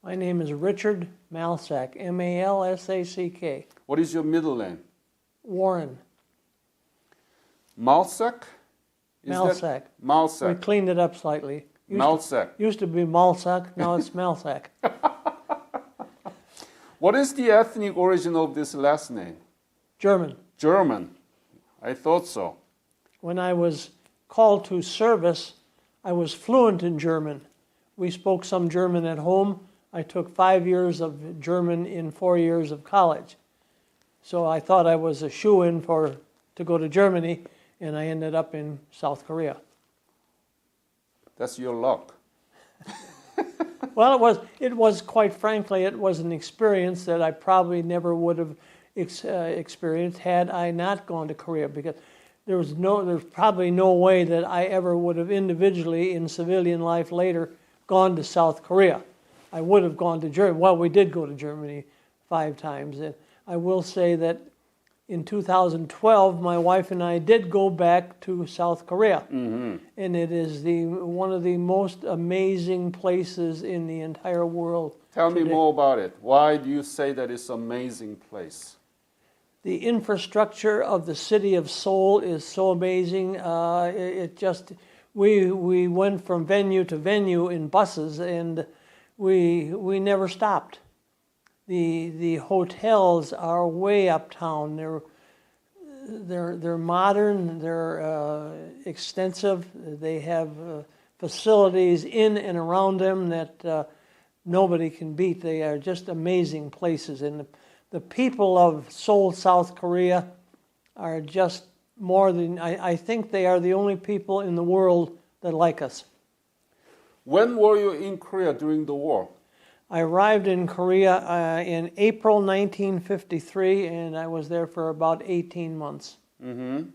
My name is Richard Malsack, Malsack. What is your middle name? Warren. Malsack? Malsack. We Malsack. cleaned it up slightly. Malsack. Used to be Malsack, now it's Malsack. What is the ethnic origin of this last name? German. German. I thought so. When I was called to service, I was fluent in German. We spoke some German at home. I took 5 years of German in 4 years of college. So I thought I was a shoo-in to go to Germany, and I ended up in South That's your luck. Well, it was quite frankly, it was an experience that I probably never would have experienced had I not gone to Korea, because there's probably no way that I ever would have individually in civilian life later gone to South Korea. I would have gone to Germany. Well, we did go to Germany 5 times. And I will say that in 2012, my wife and I did go back to South Korea. Mm-hmm. And it is one of the most amazing places in the entire world. Tell today. me more about it. Why do you say that it's an amazing place? The infrastructure of the city of Seoul is so amazing. We went from venue to venue in buses, and we never stopped. The hotels are way uptown. They're modern. They're extensive. They have facilities in and around them that nobody can beat. They are just amazing places. And the people of Seoul, South Korea, are just more than I think they are the only people in the world that like us. When were you in Korea during the war? I arrived in Korea in April 1953, and I was there for about 18 months. Mm-hmm.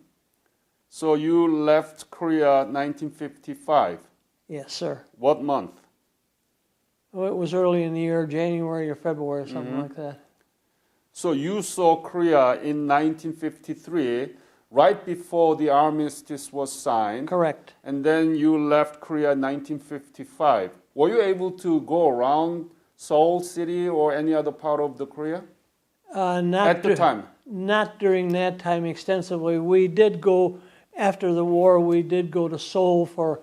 So you left Korea 1955. Yes, sir. What month? Well, it was early in the year, January or February, something like that. So you saw Korea in 1953, right before the armistice was signed. Correct. And then you left Korea in 1955. Were you able to go around Seoul City or any other part of the Korea? At the time? Not during that time extensively. We did go, after the war, we did go to Seoul for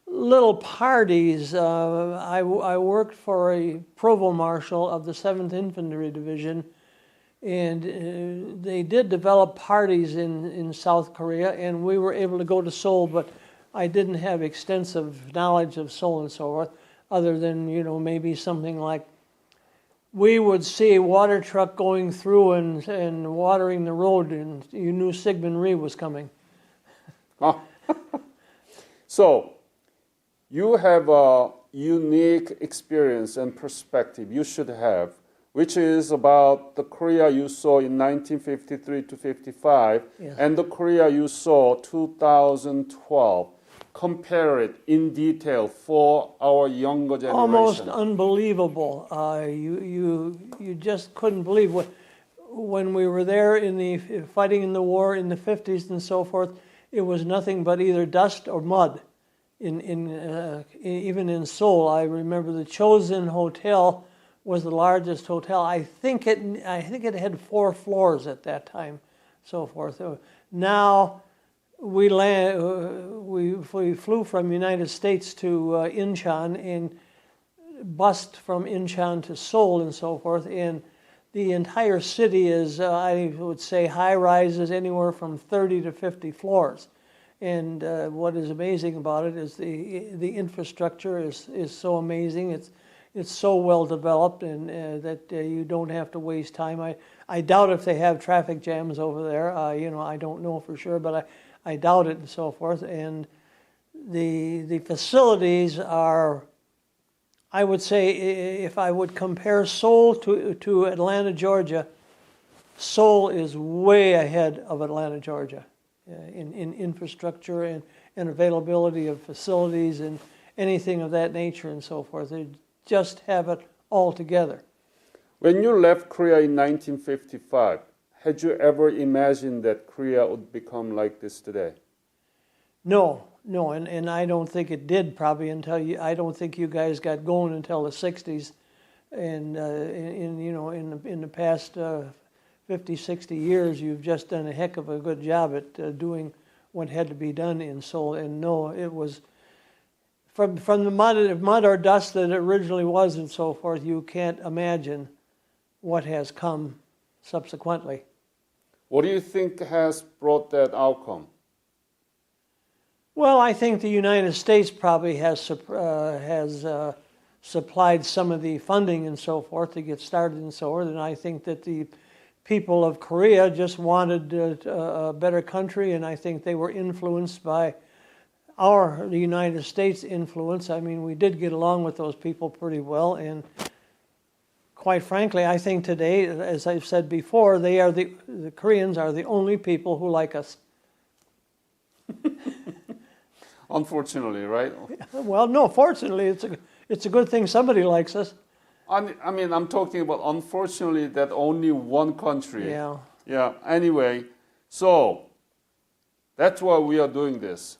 little parties. I worked for a provost marshal of the 7th Infantry Division, and they did develop parties in South Korea, and we were able to go to Seoul, but I didn't have extensive knowledge of Seoul and so forth, other than, maybe something like we would see a water truck going through and watering the road, and you knew Sigmund Rhee was coming. Oh. So, you have a unique experience and perspective you should have, which is about the Korea you saw in 1953 to 55, Yes. and the Korea you saw 2012. Compare it in detail for our younger generation. Almost unbelievable. You just couldn't believe when we were there in the fighting in the war in the 50s and so forth. It was nothing but either dust or mud. Even in Seoul, I remember the Chosin Hotel was the largest hotel. I think it had 4 floors at that time, so forth. Now. We flew from the United States to Incheon and bussed from Incheon to Seoul and so forth. And the entire city is, I would say, high rises anywhere from 30 to 50 floors. And what is amazing about it is the infrastructure is so amazing. It's so well developed, and that you don't have to waste time. I doubt if they have traffic jams over there. I don't know for sure, but I doubt it and so forth. And the facilities are, I would say, if I would compare Seoul to Atlanta, Georgia, Seoul is way ahead of Atlanta, Georgia in infrastructure and availability of facilities and anything of that nature and so forth. They just have it all together. When you left Korea in 1955, had you ever imagined that Korea would become like this today? No, and I don't think it did probably I don't think you guys got going until the 60s. And in the past 50, 60 years, you've just done a heck of a good job at doing what had to be done in Seoul. And no, it was from the mud or dust that it originally was and so forth. You can't imagine what has come subsequently. What do you think has brought that outcome? Well, I think the United States probably has supplied some of the funding and so forth to get started and so forth. And I think that the people of Korea just wanted a better country, and I think they were influenced by the United States influence. I mean, we did get along with those people pretty well, and quite frankly, I think today, as I've said before, the Koreans are the only people who like us. Unfortunately, right? Well, no, fortunately, it's a good thing somebody likes us. I mean, I'm talking about, unfortunately, that only one country. Yeah. Yeah, anyway, so that's why we are doing this.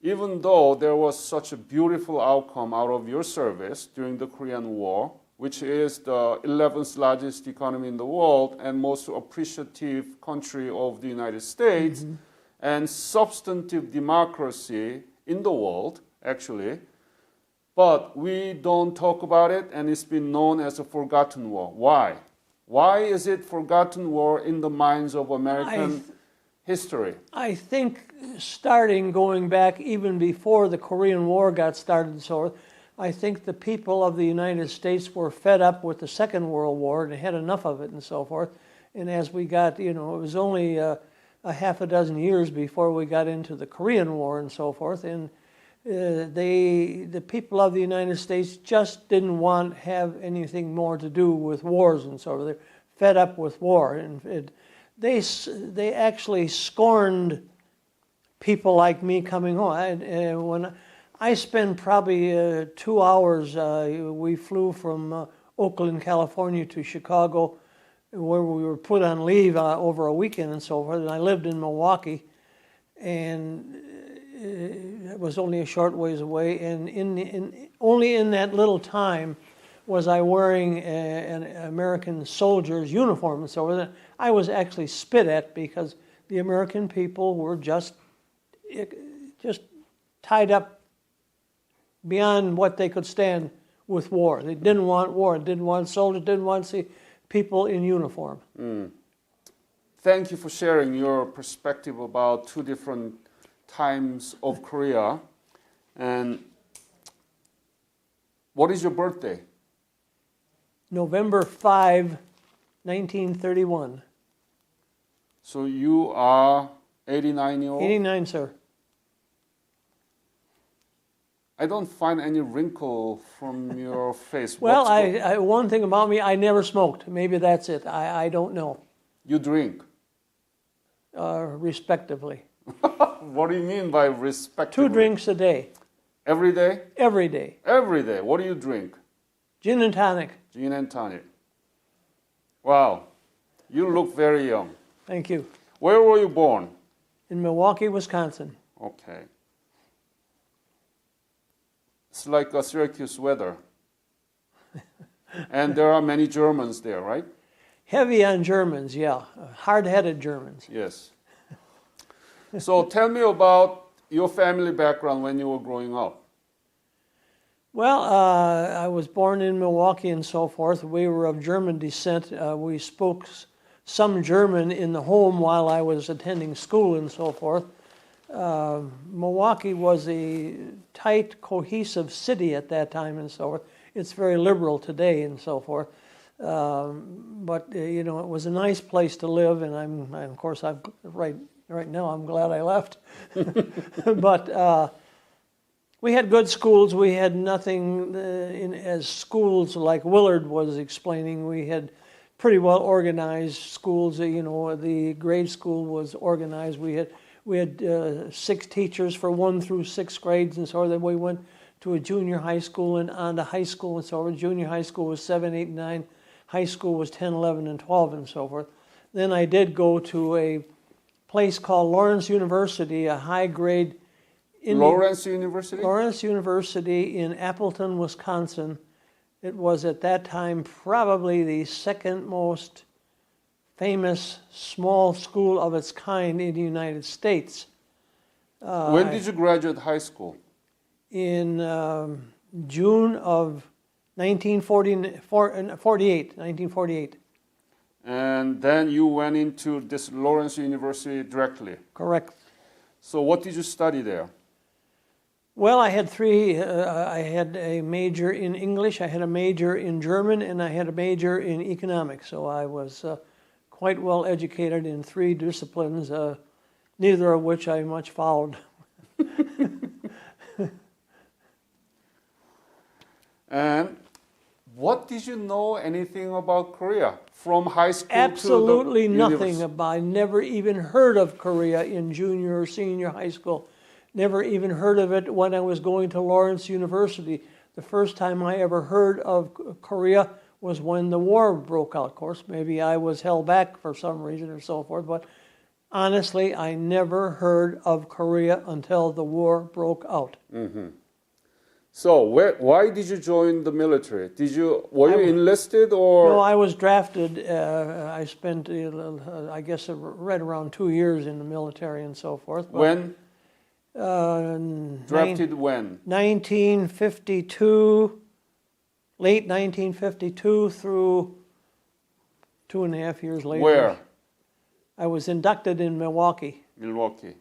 Even though there was such a beautiful outcome out of your service during the Korean War, which is the 11th largest economy in the world and most appreciative country of the United States, and substantive democracy in the world, actually. But we don't talk about it, and it's been known as a forgotten war. Why? Why is it forgotten war in the minds of American history? I think going back even before the Korean War got started and so forth, I think the people of the United States were fed up with the Second World War and had enough of it and so forth. And as we got, it was only a half a dozen years before we got into the Korean War and so forth. And the people of the United States just didn't want to have anything more to do with wars and so forth. They're fed up with war. And they actually scorned people like me coming home. When I spent probably 2 hours, we flew from Oakland, California to Chicago, where we were put on leave over a weekend and so forth. And I lived in Milwaukee, and it was only a short ways away. And only in that little time was I wearing an American soldier's uniform and so forth. I was actually spit at because the American people were just tied up beyond what they could stand with war. They didn't want war, didn't want soldiers, didn't want to see people in uniform. Thank you for sharing your perspective about two different times of Korea. And what is your birthday? November 5, 1931. So you are 89-year-old? 89, sir. I don't find any wrinkle from your face. Well, one thing about me, I never smoked. Maybe that's it. I don't know. You drink? Respectively. What do you mean by respectively? 2 drinks a day. Every day? Every day. Every day. What do you drink? Gin and tonic. Gin and tonic. Wow. You look very young. Thank you. Where were you born? In Milwaukee, Wisconsin. Okay. It's like a Syracuse weather. And there are many Germans there, right? Heavy on Germans, yeah. Hard-headed Germans. Yes. So tell me about your family background when you were growing up. Well, I was born in Milwaukee and so forth. We were of German descent. We spoke some German in the home while I was attending school and so forth. Milwaukee was a tight, cohesive city at that time and so forth. It's very liberal today and so forth. But it was a nice place to live, and of course, right now I'm glad I left. But we had good schools. We had nothing as schools like Willard was explaining. We had pretty well organized schools. The grade school was organized. We had 6 teachers for 1 through 6 grades, and so then we went to a junior high school and on to high school, and so forth. Junior high school was 7, 8, 9. High school was 10, 11, and 12, and so forth. Then I did go to a place called Lawrence University, a high-grade Lawrence University? Lawrence University in Appleton, Wisconsin, It was at that time probably the second most famous small school of its kind in the United States. When did you graduate high school? In June of 1948. And then you went into this Lawrence University directly. Correct. So what did you study there? Well, I had three. I had a major in English, I had a major in German, and I had a major in economics. So I was quite well educated in three disciplines, neither of which I much followed. And what did you know anything about Korea from high school Absolutely to the nothing university? about. I never even heard of Korea in junior or senior high school. Never even heard of it when I was going to Lawrence University. The first time I ever heard of Korea was when the war broke out. Of course, maybe I was held back for some reason or so forth, but honestly, I never heard of Korea until the war broke out. Mm-hmm. So why did you join the military? Were you enlisted or? No, I was drafted. I spent, I guess, right around 2 years in the military and so forth. But, When? Drafted when? 1952, late 1952 through 2.5 years later. Where? I was inducted in Milwaukee. Milwaukee.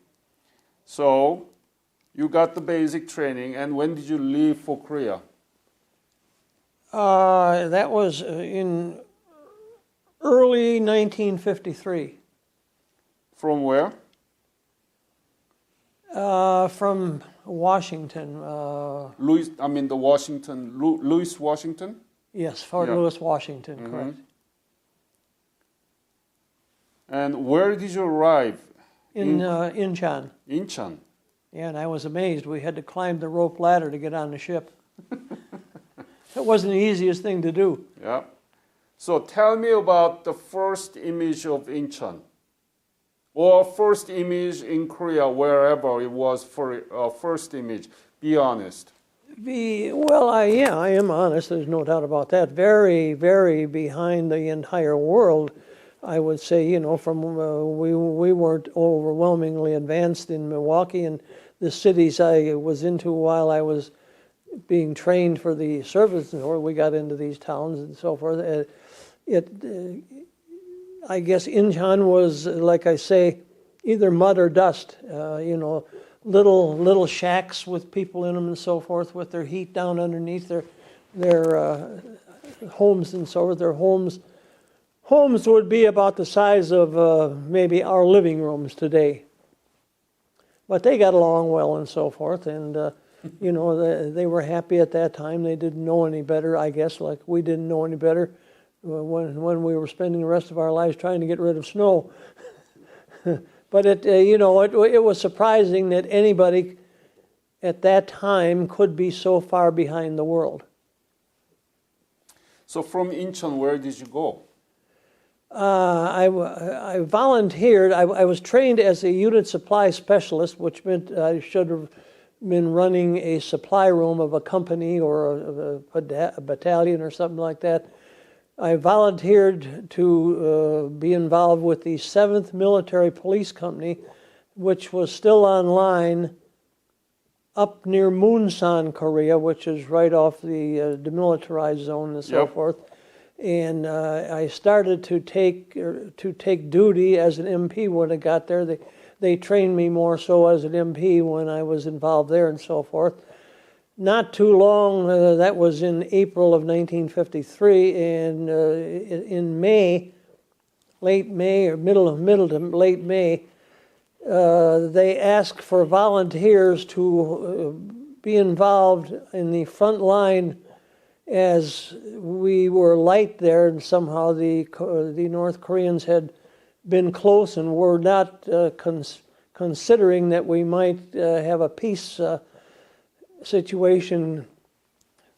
So you got the basic training, and when did you leave for Korea? That was in early 1953. From where? From Washington. Louis, Washington? Yes, Fort Yeah. Lewis, Washington, correct. And where did you arrive? In Incheon. Incheon. Yeah, and I was amazed. We had to climb the rope ladder to get on the ship. It wasn't the easiest thing to do. Yeah. So tell me about the first image of Incheon, or first image in Korea, wherever it was for first image. Be honest. I am honest. There's no doubt about that. Very, very behind the entire world. I would say, from we weren't overwhelmingly advanced in Milwaukee and the cities I was into while I was being trained for the service, or we got into these towns and so forth. I guess Incheon was, like I say, either mud or dust. Little shacks with people in them and so forth, with their heat down underneath their homes and so forth. Their homes would be about the size of maybe our living rooms today. But they got along well and so forth, and they were happy at that time. They didn't know any better, I guess, like we didn't know any better when we were spending the rest of our lives trying to get rid of snow. But it was surprising that anybody at that time could be so far behind the world. So from Incheon, where did you go? I volunteered. I was trained as a unit supply specialist, which meant I should have been running a supply room of a company or a battalion or something like that. I volunteered to be involved with the 7th Military Police Company, which was still online up near Munsan, Korea, which is right off the demilitarized zone and so forth. And I started to take duty as an MP when I got there. They trained me more so as an MP when I was involved there and so forth. Not too long, that was in April of 1953, and in May, late May or middle to late May, they asked for volunteers to be involved in the front line, as we were light there, and somehow the North Koreans had been close and were not considering that we might have a peace situation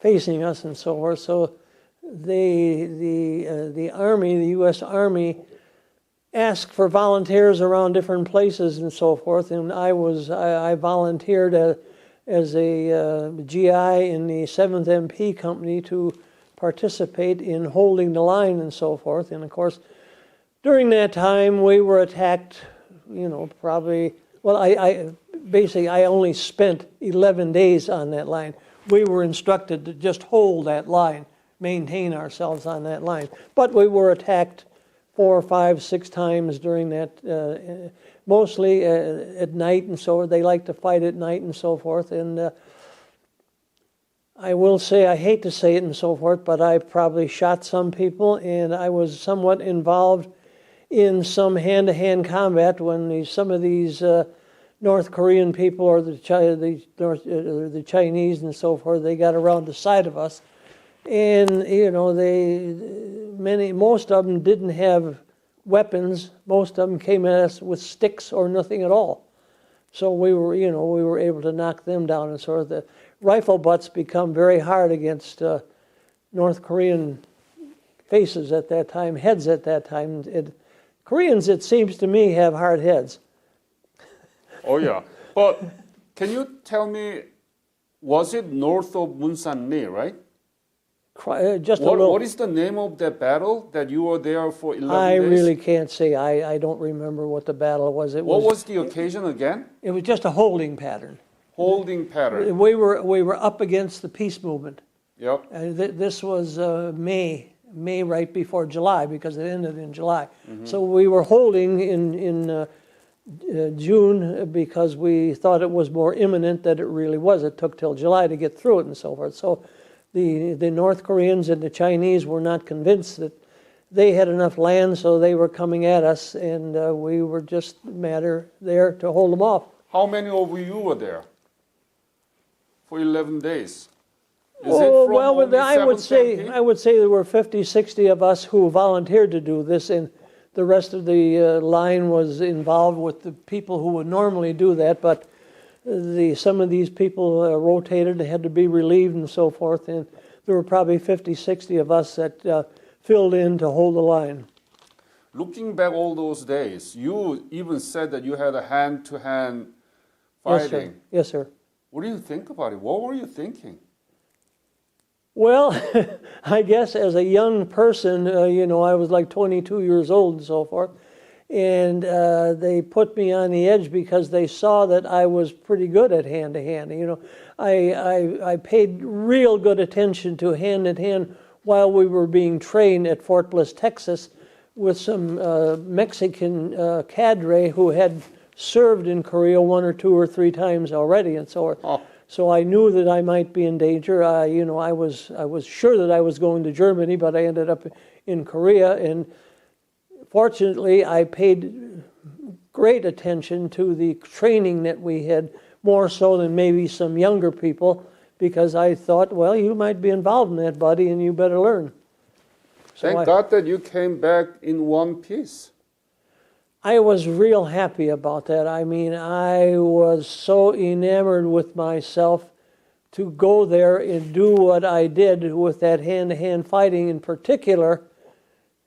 facing us and so forth. So the Army, the U.S. Army, asked for volunteers around different places and so forth, and I volunteered as a GI in the 7th MP Company to participate in holding the line and so forth. And of course, during that time, we were attacked, probably, well, I basically, I only spent 11 days on that line. We were instructed to just hold that line, maintain ourselves on that line. But we were attacked 4, 5, 6 times during that, mostly at night and so forth. They like to fight at night and so forth. And I will say, I hate to say it and so forth, but I probably shot some people, and I was somewhat involved in some hand-to-hand combat when some of these North Korean people or the Chinese and so forth, they got around the side of us. And, most of them didn't have weapons. Most of them came at us with sticks or nothing at all. So we were able to knock them down, and sort of the rifle butts become very hard against North Korean faces at that time, heads at that time. Koreans, it seems to me, have hard heads. Oh, yeah. But can you tell me, was it north of Munsan-ri, right? Just a little. What is the name of that battle that you were there for 11 days? I really can't say. I don't remember what the battle was. What was the occasion again? It was just a holding pattern. Holding pattern. We were up against the peace movement. Yep. This was May right before July, because it ended in July. Mm-hmm. So we were holding in June because we thought it was more imminent than it really was. It took till July to get through it and so forth. So the North Koreans and the Chinese were not convinced that they had enough land, so they were coming at us, and we were just a matter there to hold them off. How many of you were there for 11 days? I would say there were 50, 60 of us who volunteered to do this, and the rest of the line was involved with the people who would normally do that, but some of these people rotated, they had to be relieved and so forth, and there were probably 50, 60 of us that filled in to hold the line. Looking back all those days, you even said that you had a hand-to-hand fighting. Yes, sir. What do you think about it? What were you thinking? Well, I guess as a young person, I was like 22 years old and so forth, and they put me on the edge because they saw that I was pretty good at hand-to-hand. I paid real good attention to hand-to-hand while we were being trained at Fort Bliss, Texas, with some Mexican cadre who had served in Korea 1 or 2 or 3 times already, and so forth. Oh. So I knew that I might be in danger. I was sure that I was going to Germany, but I ended up in Korea, and fortunately, I paid great attention to the training that we had, more so than maybe some younger people, because I thought, well, you might be involved in that, buddy, and you better learn. So Thank God that you came back in one piece. I was real happy about that. I mean, I was so enamored with myself to go there and do what I did with that hand-to-hand fighting in particular,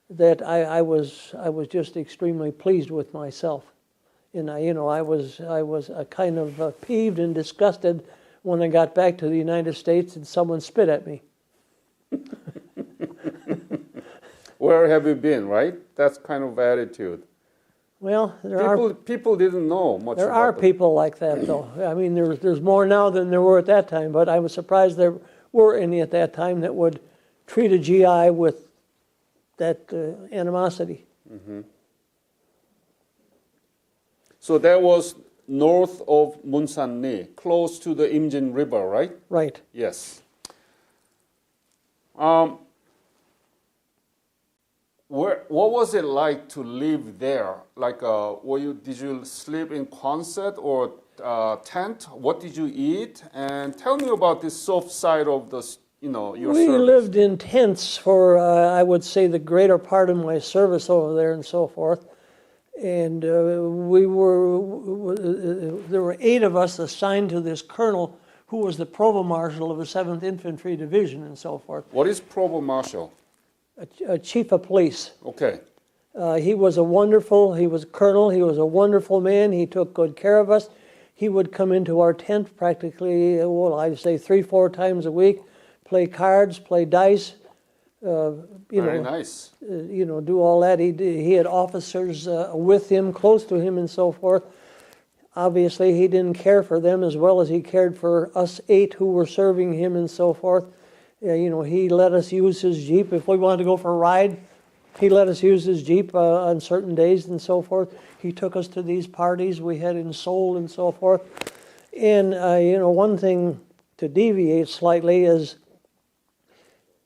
that I was just extremely pleased with myself. And I was kind of peeved and disgusted when I got back to the United States and someone spit at me. Where have you been, right? That's kind of attitude. Well, people didn't know much. There are people like that, though. I mean, there's more now than there were at that time. But I was surprised there were any at that time that would treat a GI with that animosity. Mm-hmm. So that was north of Munsan-ri, close to the Imjin River, right? Right. Yes. What was it like to live there? Like, did you sleep in quonset or tent? What did you eat? And tell me about this soft side of the, your We service. lived in tents for, I would say, the greater part of my service over there and so forth. And there were 8 of us assigned to this colonel who was the provost marshal of the 7th Infantry Division and so forth. What is provost marshal? A chief of police. Okay. He was a colonel, he was a wonderful man, he took good care of us. He would come into our tent practically, I'd say 3-4 times a week, play cards, play dice, Very nice. Do all that. He had officers with him, close to him, and so forth. Obviously, he didn't care for them as well as he cared for us 8 who were serving him and so forth. He let us use his Jeep. If we wanted to go for a ride, he let us use his Jeep on certain days and so forth. He took us to these parties we had in Seoul and so forth. And, one thing to deviate slightly is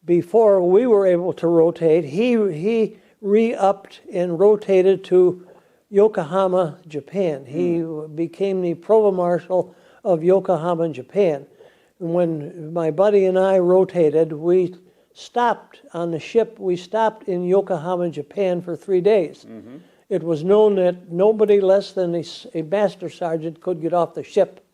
before we were able to rotate, he re-upped and rotated to Yokohama, Japan. He became the provost marshal of Yokohama, Japan. And when my buddy and I rotated, we stopped on the ship. We stopped in Yokohama, Japan for 3 days. Mm-hmm. It was known that nobody less than a master sergeant could get off the ship.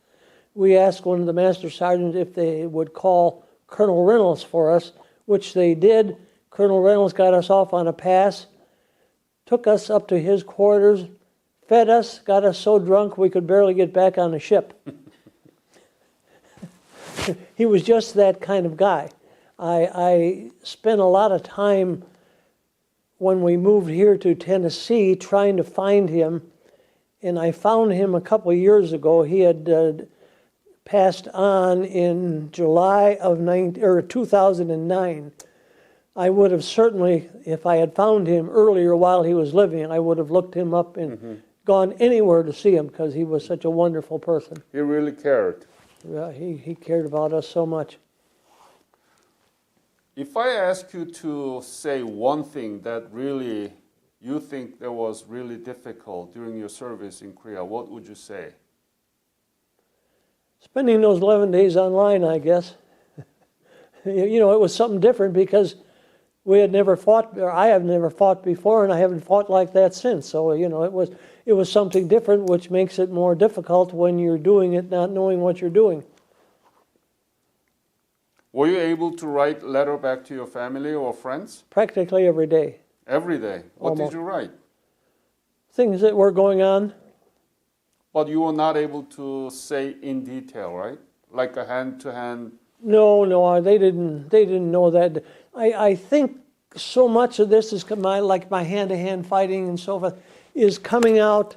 We asked one of the master sergeants if they would call Colonel Reynolds for us, which they did. Colonel Reynolds got us off on a pass, took us up to his quarters, fed us, got us so drunk we could barely get back on the ship. He was just that kind of guy. I spent a lot of time when we moved here to Tennessee trying to find him, and I found him a couple of years ago. He had passed on in July of 2009. I would have certainly, if I had found him earlier while he was living, I would have looked him up and gone anywhere to see him because he was such a wonderful person. He really cared. Yeah, he cared about us so much. If I ask you to say one thing that really you think that was really difficult during your service in Korea, what would you say? Spending those 11 days online, I guess. It was something different because we had never fought, or I have never fought before, and I haven't fought like that since. So, it was something different, which makes it more difficult when you're doing it, not knowing what you're doing. Were you able to write letter back to your family or friends? Practically every day. Every day? What Almost. did you write? Things that were going on. But you were not able to say in detail, right? Like a hand-to-hand. No, they didn't know that. I think so much of this is my hand-to-hand fighting and so forth is coming out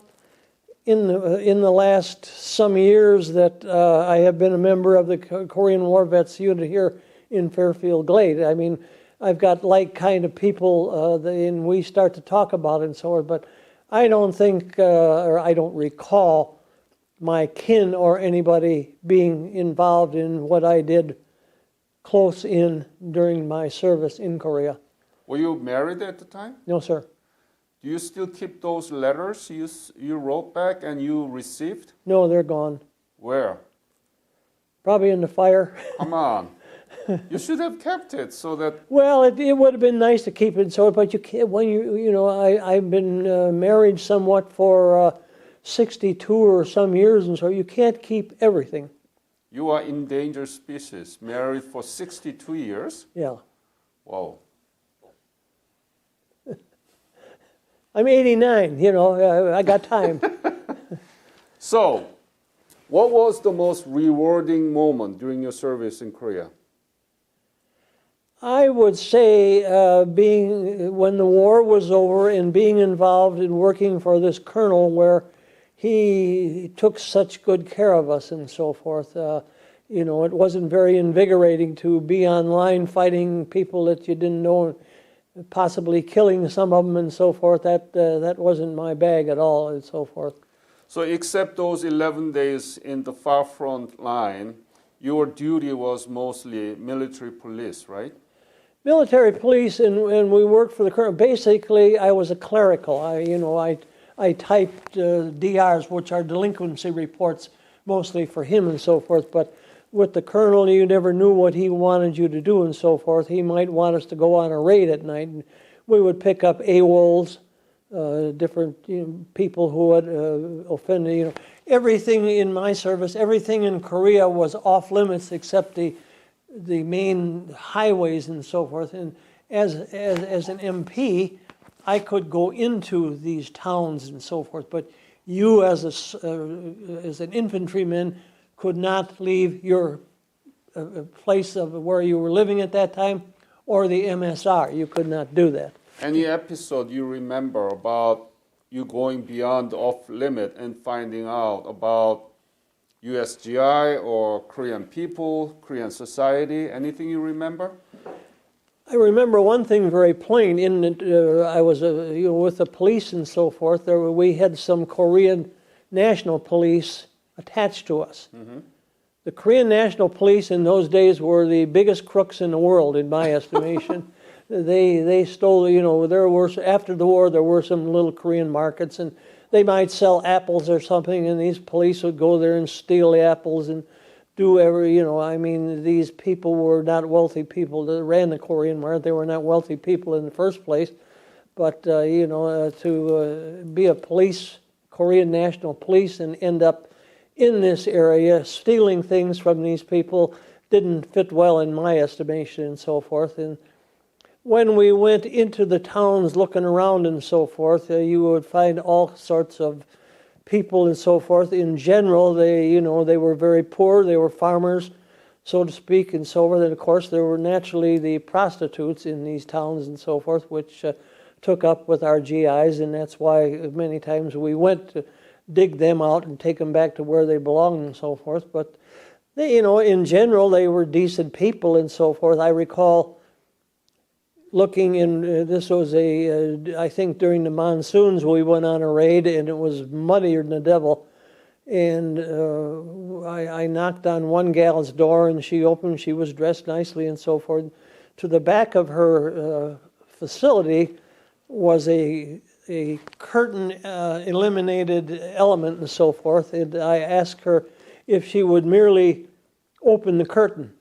in the last some years that I have been a member of the Korean War Vets Unit here in Fairfield Glade. I mean, I've got like kind of people, and we start to talk about it and so forth. But I don't think, or I don't recall my kin or anybody being involved in what I did close in during my service in Korea. Were you married at the time? No, sir. Do you still keep those letters you wrote back and you received? No, they're gone. Where? Probably in the fire. Come on. You should have kept it so that... Well, it would have been nice to keep it so, but you can't, when I've been married somewhat for 62 or some years, and so you can't keep everything. You are endangered species, married for 62 years? Yeah. Wow. I'm 89, I got time. So, what was the most rewarding moment during your service in Korea? I would say when the war was over and being involved in working for this colonel where he took such good care of us and so forth. It wasn't very invigorating to be online fighting people that you didn't know, possibly killing some of them and so forth. That wasn't my bag at all and so forth. So except those 11 days in the far front line, your duty was mostly military police, right? Military police, and we worked for the colonel. Basically, I was a clerical. I typed DRs, which are delinquency reports, mostly for him and so forth. But with the colonel, you never knew what he wanted you to do and so forth. He might want us to go on a raid at night, and we would pick up AWOLs, different people who had offended. Everything in my service, everything in Korea was off limits except the main highways and so forth. And as an MP, I could go into these towns and so forth, but you as an infantryman could not leave your place of where you were living at that time or the MSR. You could not do that. Any episode you remember about you going beyond off limit and finding out about USGI or Korean people, Korean society? Anything you remember? I remember one thing very plain. I was with the police and so forth. We had some Korean National Police attached to us. Mm-hmm. The Korean National Police in those days were the biggest crooks in the world, in my estimation. They stole, there were, after the war, there were some little Korean markets, and they might sell apples or something, and these police would go there and steal the apples and do these people were not wealthy people that ran the Korean market. They were not wealthy people in the first place. But, to be a Korean National Police and end up in this area stealing things from these people didn't fit well in my estimation and so forth. And when we went into the towns looking around and so forth, you would find all sorts of people and so forth. In general, they were very poor. They were farmers, so to speak, and so forth. And of course, there were naturally the prostitutes in these towns and so forth, which took up with our GIs, and that's why many times we went to dig them out and take them back to where they belonged and so forth. But they, in general, they were decent people and so forth. I recall looking in, this was I think during the monsoons we went on a raid, and it was muddier than the devil. And I knocked on one gal's door, and she opened. She was dressed nicely and so forth. To the back of her facility was a curtain eliminated element and so forth. And I asked her if she would merely open the curtain.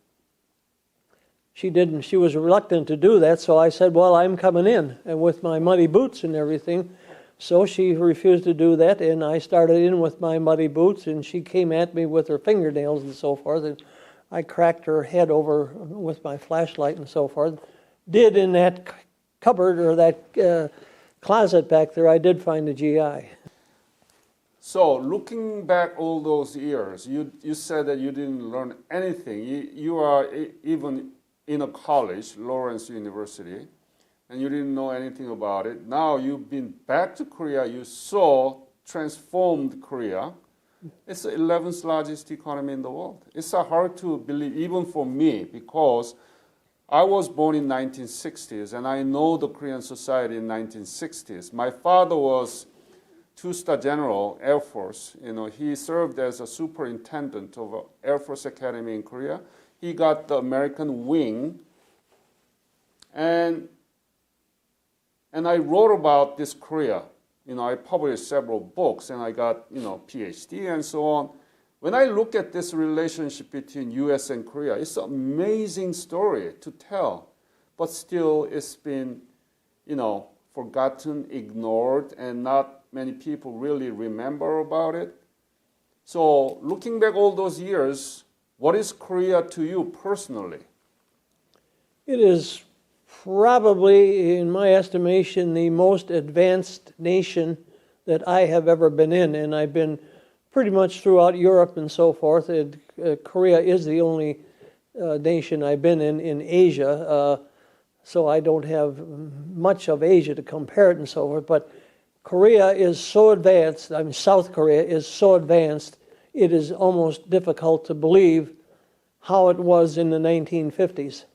She didn't. She was reluctant to do that, so I said, well, I'm coming in, and with my muddy boots and everything. So she refused to do that, and I started in with my muddy boots, and she came at me with her fingernails and so forth, and I cracked her head over with my flashlight and so forth. Did in that cupboard or that closet back there, I did find a GI. So, looking back all those years, you said that you didn't learn anything. You are even in a college, Lawrence University, and you didn't know anything about it. Now you've been back to Korea. You saw transformed Korea. It's the 11th largest economy in the world. It's hard to believe, even for me, because I was born in 1960s, and I know the Korean society in 1960s. My father was two-star general, Air Force. He served as a superintendent of Air Force Academy in Korea. He got the American wing, and I wrote about this Korea. I published several books, and I got PhD and so on. When I look at this relationship between U.S. and Korea, it's an amazing story to tell, but still it's been, forgotten, ignored, and not many people really remember about it. So looking back all those years, what is Korea to you personally? It is probably, in my estimation, the most advanced nation that I have ever been in, and I've been pretty much throughout Europe and so forth. Korea is the only nation I've been in Asia, so I don't have much of Asia to compare it and so forth, but Korea is so advanced, South Korea is so advanced, it is almost difficult to believe how it was in the 1950s.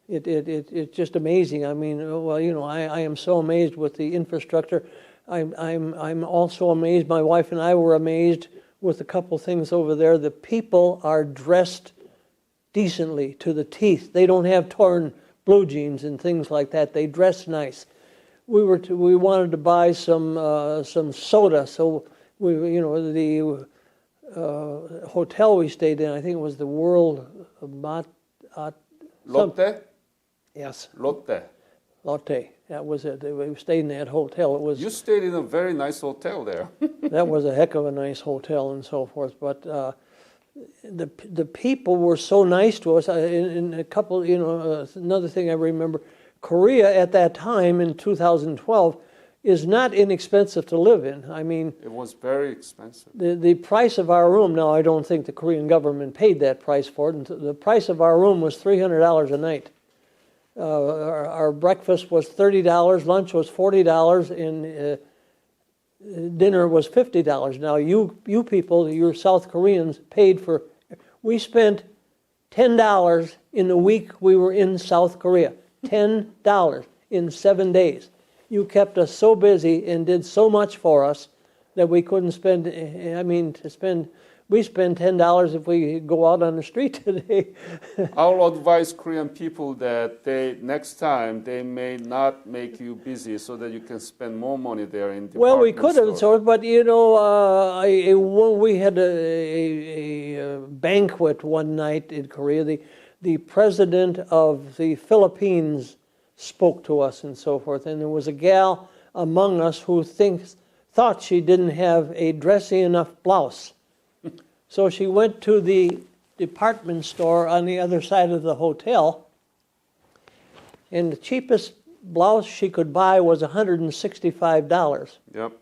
It's just amazing. I am so amazed with the infrastructure. I'm also amazed. My wife and I were amazed with a couple things over there. The people are dressed decently to the teeth. They don't have torn blue jeans and things like that. They dress nice. We wanted to buy some soda, so the hotel we stayed in, I think it was the World Lotte? Yes. Lotte. That was it. We stayed in that hotel. You stayed in a very nice hotel there. That was a heck of a nice hotel and so forth. But the people were so nice to us. In a couple, another thing I remember, Korea at that time in 2012, is not inexpensive to live in. I mean, It was very expensive. the price of our room, now I don't think the Korean government paid that price for it, and the price of our room was $300 a night. Our breakfast was $30, lunch was $40, and dinner was $50. Now you people, you're South Koreans, paid for, we spent $10 in the week we were in South Korea. $10 in 7 days. You kept us so busy and did so much for us that we couldn't spend, we spend $10 if we go out on the street today. I'll advise Korean people that next time they may not make you busy so that you can spend more money there in department Well, we could have, store. but we had a banquet one night in Korea. The president of the Philippines spoke to us and so forth, and there was a gal among us who thought she didn't have a dressy enough blouse. So she went to the department store on the other side of the hotel, and the cheapest blouse she could buy was $165. Yep.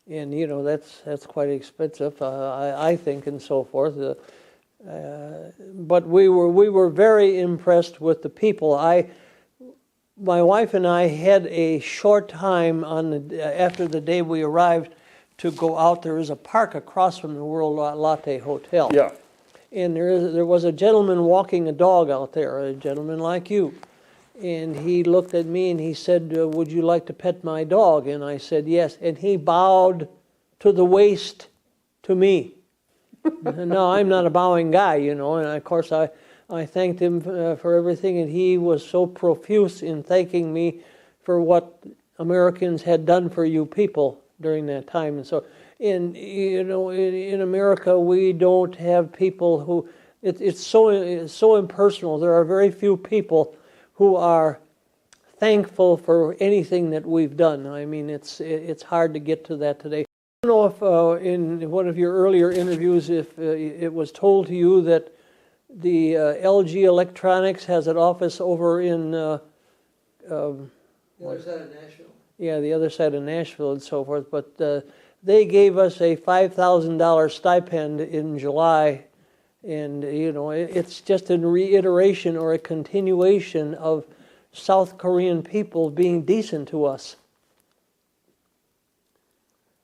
And that's quite expensive, I think, and so forth. But we were very impressed with the people. My wife and I had a short time after the day we arrived to go out. There is a park across from the World Latte Hotel. Yeah. And there was a gentleman walking a dog out there, a gentleman like you. And he looked at me and he said, would you like to pet my dog? And I said, yes. And he bowed to the waist to me. No, I'm not a bowing guy, And of course, I thanked him for everything. And he was so profuse in thanking me for what Americans had done for you people during that time. And so, in America, we don't have people who, it's so impersonal. There are very few people who are thankful for anything that we've done. I mean, it's hard to get to that today. I don't know if in one of your earlier interviews, if it was told to you that the LG Electronics has an office over in The other side of Nashville. Yeah, the other side of Nashville and so forth. But they gave us a $5,000 stipend in July, and it's just a reiteration or a continuation of South Korean people being decent to us.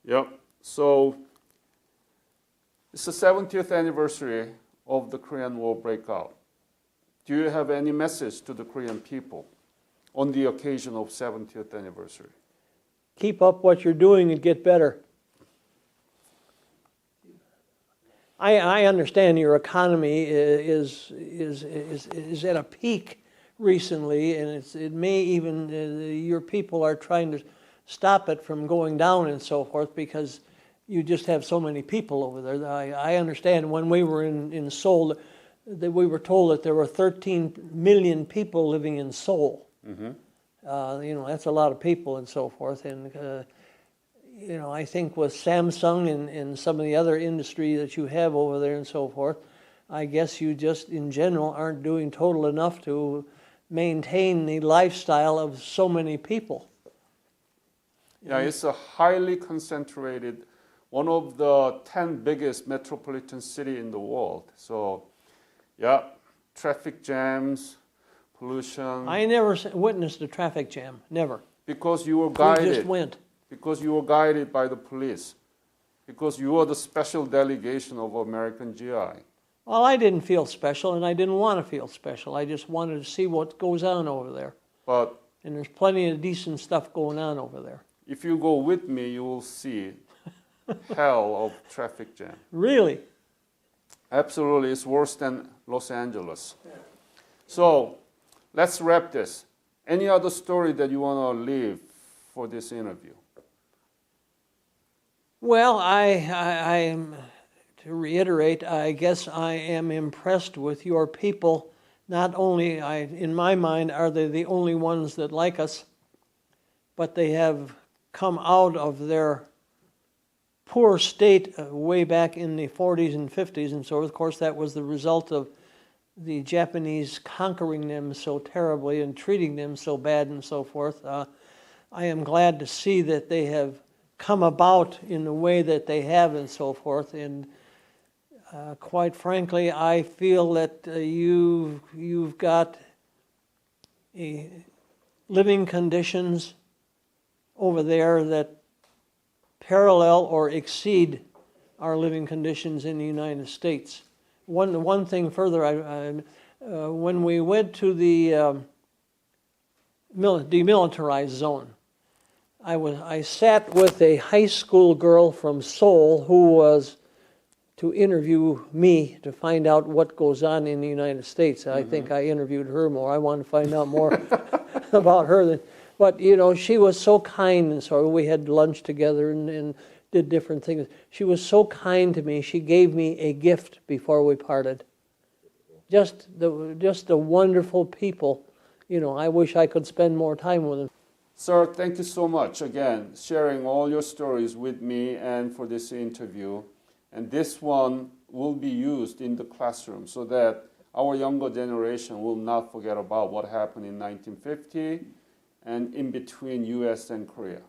Yep. So it's the 70th anniversary of the Korean War breakout. Do you have any message to the Korean people on the occasion of 70th anniversary? Keep up what you're doing and get better. I understand your economy is at a peak recently, and it may even your people are trying to stop it from going down and so forth because you just have so many people over there. I understand when we were in Seoul that we were told that there were 13 million people living in Seoul. Mm-hmm. That's a lot of people and so forth. And, I think with Samsung and some of the other industry that you have over there and so forth, I guess you just in general aren't doing total enough to maintain the lifestyle of so many people. Yeah, it's a highly concentrated, one of the 10 biggest metropolitan city in the world. So, yeah, traffic jams, pollution. I never witnessed a traffic jam, never. Because you were guided. We just went. Because you were guided by the police. Because you were the special delegation of American GI. Well, I didn't feel special, and I didn't want to feel special. I just wanted to see what goes on over there. And there's plenty of decent stuff going on over there. If you go with me, you will see hell of traffic jam. Really? Absolutely, it's worse than Los Angeles. Yeah. So, let's wrap this. Any other story that you want to leave for this interview? Well, to reiterate, I guess I am impressed with your people. Not only, in my mind, are they the only ones that like us, but they have come out of their poor state way back in the 40s and 50s, and so of course that was the result of the Japanese conquering them so terribly and treating them so bad and so forth. I am glad to see that they have come about in the way that they have and so forth. And quite frankly, I feel that you've got living conditions over there that parallel or exceed our living conditions in the United States. One thing further, when we went to the demilitarized zone, I sat with a high school girl from Seoul who was to interview me to find out what goes on in the United States. I think I interviewed her more. I wanted to find out more about her. But, you know, she was so kind, and so we had lunch together and did different things. She was so kind to me. She gave me a gift before we parted. Just the wonderful people. You know, I wish I could spend more time with them. Sir, thank you so much again, sharing all your stories with me and for this interview. And this one will be used in the classroom so that our younger generation will not forget about what happened in 1950 and in between U.S. and Korea.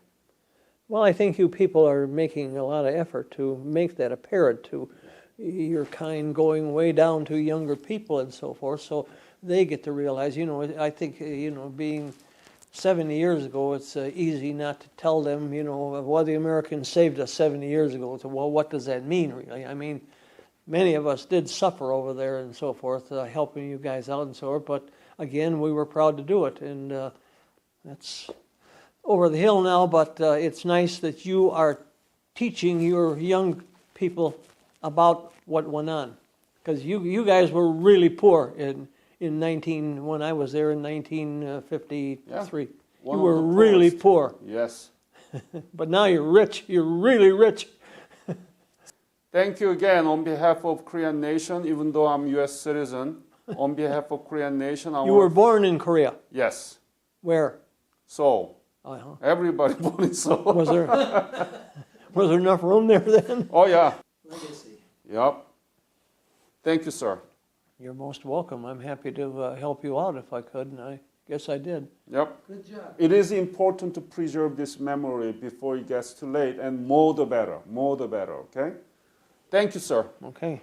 Well, I think you people are making a lot of effort to make that apparent to your kind, going way down to younger people and so forth, so they get to realize, you know, I think, you know, being 70 years ago, it's easy not to tell them, you know, well, the Americans saved us 70 years ago. So, well, what does that mean, really? I mean, many of us did suffer over there and so forth, helping you guys out and so forth, but again, we were proud to do it, and that's over the hill now, but it's nice that you are teaching your young people about what went on, because you guys were really poor when I was there in 1953. Yeah, you were really poor. Yes. But now you're rich. You're really rich. Thank you again on behalf of Korean nation, even though I'm U.S. citizen. On behalf of Korean nation, You were born in Korea. Yes. Where? Seoul. Uh-huh. Everybody born in Seoul. Was there enough room there then? Oh, yeah. Legacy. Yep. Thank you, sir. You're most welcome. I'm happy to help you out if I could, and I guess I did. Yep. Good job. It is important to preserve this memory before it gets too late, and more the better, okay? Thank you, sir. Okay.